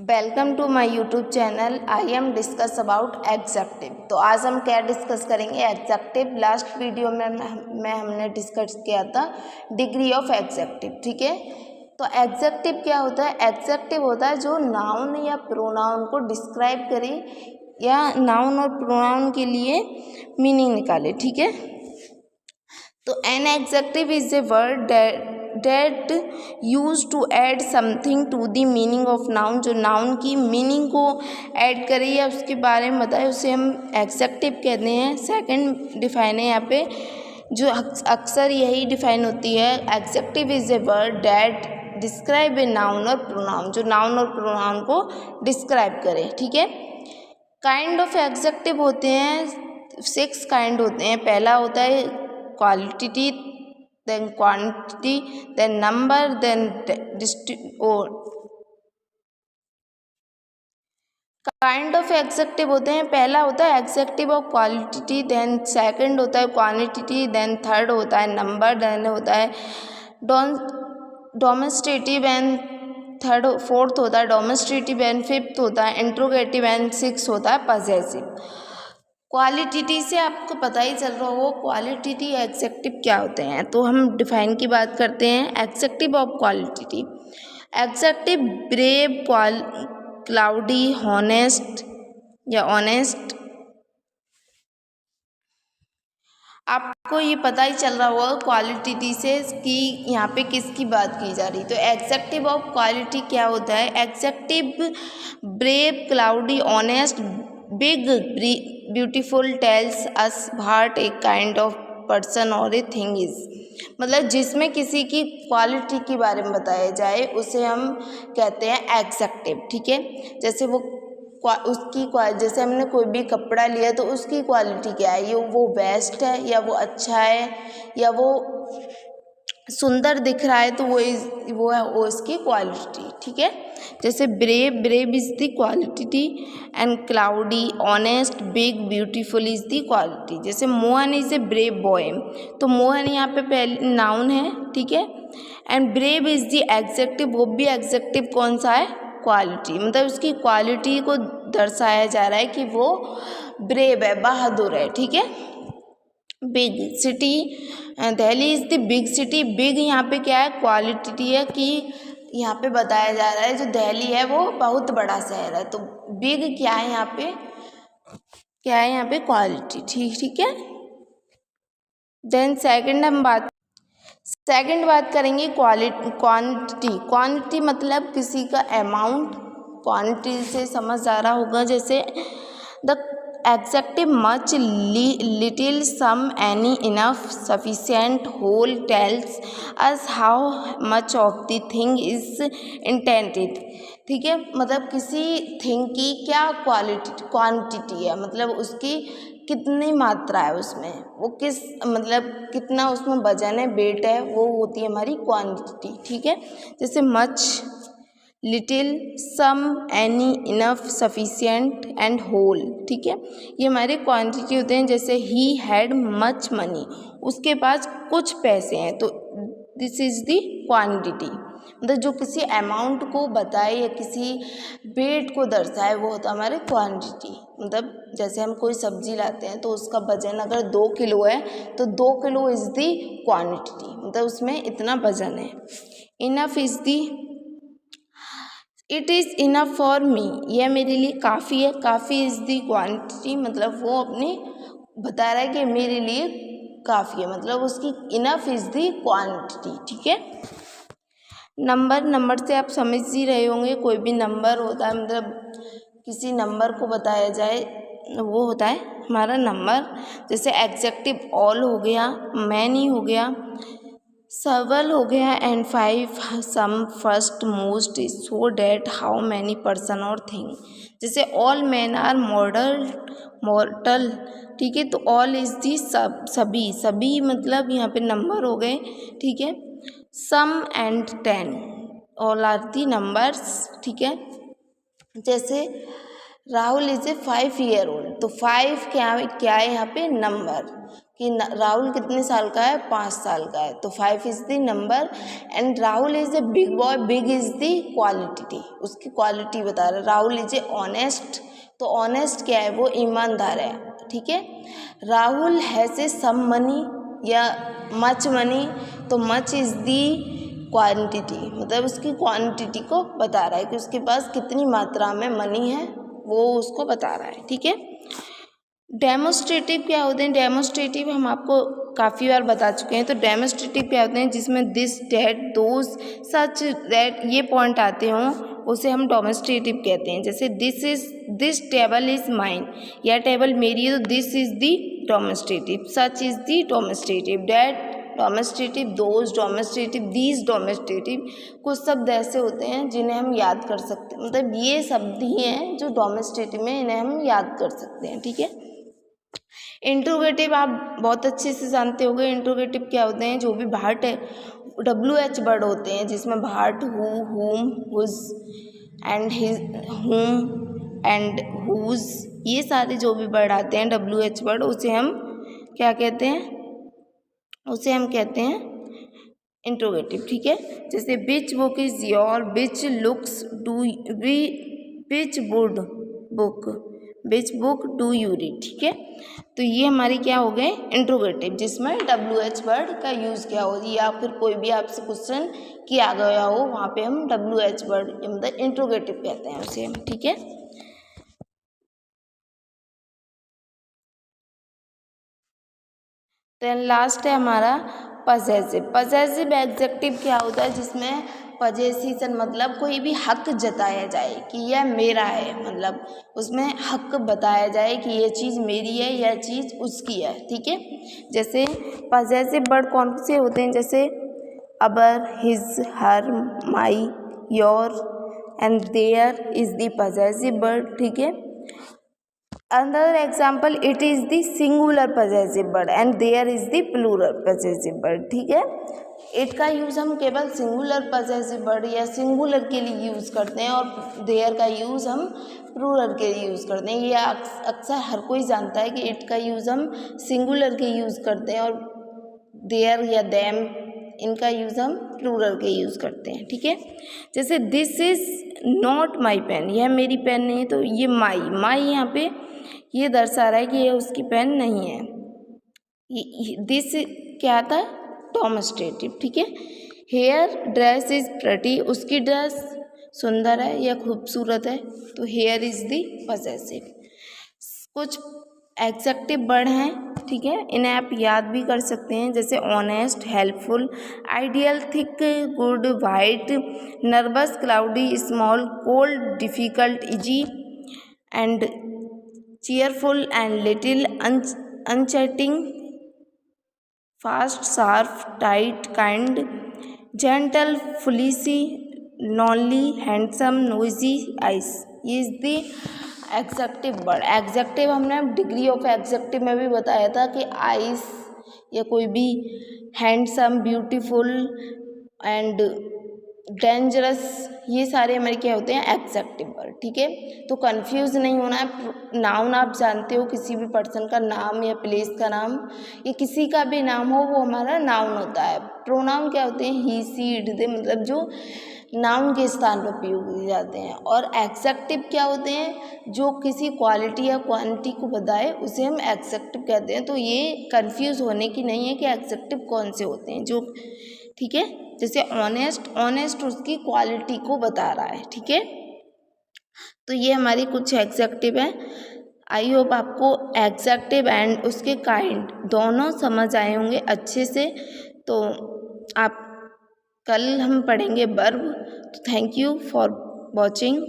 Welcome to my YouTube channel. I am discuss about adjective. तो आज हम क्या डिस्कस करेंगे? एग्जेक्टिव। लास्ट वीडियो में हमने डिस्कस किया था डिग्री ऑफ एग्जेक्टिव। ठीक है, तो एग्जेक्टिव क्या होता है? एग्जेक्टिव होता है जो नाउन या प्रोनाउन को डिस्क्राइब करे या नाउन और प्रोनाउन के लिए मीनिंग निकाले। ठीक है, तो an adjective is a word that used to add something to the meaning of noun. जो नाउन की मीनिंग को ऐड करे या उसके बारे में बताए उसे हम एग्जेक्टिव कहते हैं। सेकंड डिफाइन है यहाँ पे, जो अक्सर यही डिफाइन होती है। Adjective is a word that describe a noun और प्रोनाउन, जो नाउन और प्रोनाउन को डिस्क्राइब करे। ठीक है, काइंड ऑफ एग्जेक्टिव होते हैं 6 काइंड होते हैं। पहला होता है qualitative, then quantity, then number, then kind of adjective होते हैं। पहला होता है adjective of quality, then second होता है क्वांटिटी, देन थर्ड होता है नंबर, देन होता है डोमेस्ट्रेटिव एंड फोर्थ होता है डोमेस्ट्रेटिव एंड फिफ्थ होता है इंट्रोगेटिव एंड सिक्स होता है पजेसिव। क्वालिटी से आपको पता ही चल रहा हो क्वालिटी एग्जेक्टिव क्या होते हैं। तो हम डिफाइन की बात करते हैं। Executive of quality, executive brave, cloudy, honest या ऑनेस्ट। आपको ये पता ही चल रहा होगा क्वालिटी से कि यहाँ पे किसकी बात की जा रही। तो एग्जेक्टिव ऑफ क्वालिटी क्या होता है? Executive brave, cloudy, honest, big, beautiful, tells us what a kind of person और ए थिंग इज। मतलब जिसमें किसी की क्वालिटी के बारे में बताया जाए उसे हम कहते हैं एग्जेक्टिव। ठीक है, जैसे जैसे हमने कोई भी कपड़ा लिया तो उसकी क्वालिटी क्या है? ये वो बेस्ट है या वो अच्छा है या वो सुंदर दिख रहा है, तो वो है उसकी क्वालिटी। ठीक है, जैसे brave is the quality and cloudy, honest, big, beautiful is the quality. जैसे Mohan is a brave boy, तो मोहन यहाँ पे पहले नाउन है। ठीक है, and brave is the adjective, वो भी एग्जेक्टिव कौन सा है? क्वालिटी। मतलब उसकी क्वालिटी को दर्शाया जा रहा है कि वो ब्रेव है, बहादुर है। ठीक है, big city, Delhi is the big city. Big यहाँ पे क्या है? क्वालिटी है कि यहाँ पे बताया जा रहा है जो दिल्ली है वो बहुत बड़ा शहर है। तो बिग क्या है यहाँ पे? क्या है यहाँ पे? क्वालिटी। ठीक है, देन सेकंड बात करेंगे क्वांटिटी। क्वांटिटी मतलब किसी का अमाउंट। क्वांटिटी से समझ आ रहा होगा, जैसे the adjective much, little, some, any, enough, sufficient, whole tells us how much of the thing is intended. ठीक है, मतलब किसी थिंग की क्या क्वांटिटी है, मतलब उसकी कितनी मात्रा है उसमें, वो किस मतलब कितना उसमें वजन है, वेट है, वो होती है हमारी क्वांटिटी। ठीक है, जैसे much, little, some, any, enough, sufficient and whole. ठीक है, ये हमारे क्वांटिटी होते हैं। जैसे ही हैड मच मनी, उसके पास कुछ पैसे हैं, तो दिस इज द क्वांटिटी। मतलब जो किसी अमाउंट को बताए या किसी वेट को दर्शाए वो होता है हमारे क्वांटिटी। मतलब जैसे हम कोई सब्जी लाते हैं तो उसका वजन अगर 2 किलो है तो 2 किलो इज दी क्वांटिटी, मतलब उसमें इतना वजन है। Enough is the, it is enough for me, यह मेरे लिए काफ़ी है। काफ़ी इज़ दी क्वांटिटी, मतलब वो अपने बता रहा है कि मेरे लिए काफ़ी है, मतलब उसकी इनफ इज़ दी क्वांटिटी। ठीक है, नंबर से आप समझ ही रहे होंगे, कोई भी नंबर होता है मतलब किसी नंबर को बताया जाए वो होता है हमारा नंबर। जैसे एग्जेक्टिव ऑल हो गया, मैनी हो गया, सेवरल हो गया, and 5, some, first, most, so that, how many person और थिंग। जैसे ऑल मैन आर मॉर्टल। ठीक है, तो ऑल इज दी सभी मतलब यहाँ पे नंबर हो गए। ठीक है, some and 10 all are the numbers. ठीक है, जैसे Rahul is a 5 year old, तो 5 क्या है यहाँ पे? नंबर कि राहुल कितने साल का है, 5 साल का है, तो 5 is the number and Rahul is a big boy, big is the quality, उसकी क्वालिटी बता रहा है। राहुल इज ए ऑनेस्ट, तो ऑनेस्ट क्या है, वो ईमानदार है, ठीक है। Rahul has a some money या मच मनी, तो मच इज़ दी क्वांटिटी, मतलब उसकी क्वांटिटी को बता रहा है कि उसके पास कितनी मात्रा में मनी है, वो उसको बता रहा है, ठीक है। डेमोस्ट्रेटिव क्या होते हैं, डेमोस्ट्रेटिव हम आपको काफ़ी बार बता चुके हैं। तो डेमोस्ट्रेटिव क्या होते हैं, जिसमें this that those such that ये पॉइंट आते हों, उसे हम डेमोस्ट्रेटिव कहते हैं। जैसे दिस टेबल इज़ माइन, यह टेबल मेरी है, तो this is the demonstrative, such is the demonstrative, that demonstrative, those demonstrative, these demonstrative. कुछ शब्द ऐसे होते हैं जिन्हें हम याद कर सकते हैं, मतलब ये शब्द ही हैं जो डेमोस्ट्रेटिव में, इन्हें हम याद कर सकते हैं, ठीक है। इंट्रोगेटिव आप बहुत अच्छे से जानते होंगे। इंट्रोगेटिव क्या होते हैं, जो भी भाट है WH वर्ड होते हैं, जिसमें what, who, whom, whose and his, whom and whose, ये सारे जो भी वर्ड आते हैं WH वर्ड, उसे हम क्या कहते हैं, उसे हम कहते हैं इंट्रोगेटिव, ठीक है। जैसे which book is your, which looks do we, which would book, which book do you read, ठीक है। तो ये हमारे क्या हो गए इंट्रोगेटिव, जिसमें WH वर्ड का यूज़ किया हो, या फिर कोई भी आपसे क्वेश्चन किया गया हो, वहाँ पे हम WH वर्ड मतलब इंट्रोगेटिव कहते हैं उसे हम, ठीक है। देन लास्ट है हमारा पजेसिव। पजेसिव एडजेक्टिव क्या होता है, जिसमें पजेसिशन मतलब कोई भी हक जताया जाए कि यह मेरा है, मतलब उसमें हक बताया जाए कि यह चीज़ मेरी है, यह चीज़ उसकी है, ठीक है। जैसे पजेसिव वर्ड कौन से होते हैं, जैसे our, his, her, my, your and their is the possessive word, ठीक है। Another example, it is the singular possessive word and there is the plural possessive word, ठीक है। इट का यूज़ हम केवल सिंगुलर पजेसिव वर्ड या singular के लिए यूज़ करते हैं, और देयर का यूज़ हम प्लूरल के लिए यूज़ करते हैं। ये अक्सर हर कोई जानता है कि इट का यूज़ हम सिंगुलर के यूज़ करते हैं, और देयर या देम, इनका यूज़ हम प्लूरल के यूज़ करते हैं, ठीक है। जैसे this is not my pen, यह मेरी पेन नहीं है, तो ये माई यहाँ पे ये दर्शा रहा है कि यह उसकी पेन नहीं है। दिस क्या था, डेमोस्ट्रेटिव, ठीक है। हेयर ड्रेस इज प्रेटी, उसकी ड्रेस सुंदर है या खूबसूरत है, तो हेयर इज दी पजेसिव। कुछ एडजेक्टिव वर्ड हैं, ठीक है, इन्हें आप याद भी कर सकते हैं, जैसे honest, helpful, ideal, thick, good, white, nervous, cloudy, small, cold, difficult, easy and cheerful and little, unchatting, fast, sharp, tight, kind, gentle, fleecy, lonely, handsome, noisy, ice. ये is the executive word. Executive हमने degree of executive में भी बताया था कि ice या कोई भी हैंडसम, ब्यूटीफुल एंड डेंजरस, ये सारे हमारे क्या होते हैं एग्जेक्टिव वर्ड, ठीक है। तो कंफ्यूज नहीं होना है। नाउन आप जानते हो, किसी भी पर्सन का नाम या प्लेस का नाम या किसी का भी नाम हो, वो हमारा नाउन होता है। प्रोनाउन क्या होते हैं, ही, सी, इट, दे, मतलब जो नाउन के स्थान पर प्रयोग किए जाते हैं। और एग्जेक्टिव क्या होते हैं, जो किसी क्वालिटी या क्वांटिटी को बताए, उसे हम एग्जेक्टिव कहते हैं। तो ये कंफ्यूज होने की नहीं है कि एग्जेक्टिव कौन से होते हैं, जो, ठीक है। जैसे ऑनेस्ट उसकी क्वालिटी को बता रहा है, ठीक है। तो ये हमारी कुछ एग्जेक्टिव है। आई होप आपको एग्जेक्टिव एंड उसके काइंड दोनों समझ आए होंगे अच्छे से। तो आप कल हम पढ़ेंगे वर्ब। तो थैंक यू फॉर वॉचिंग।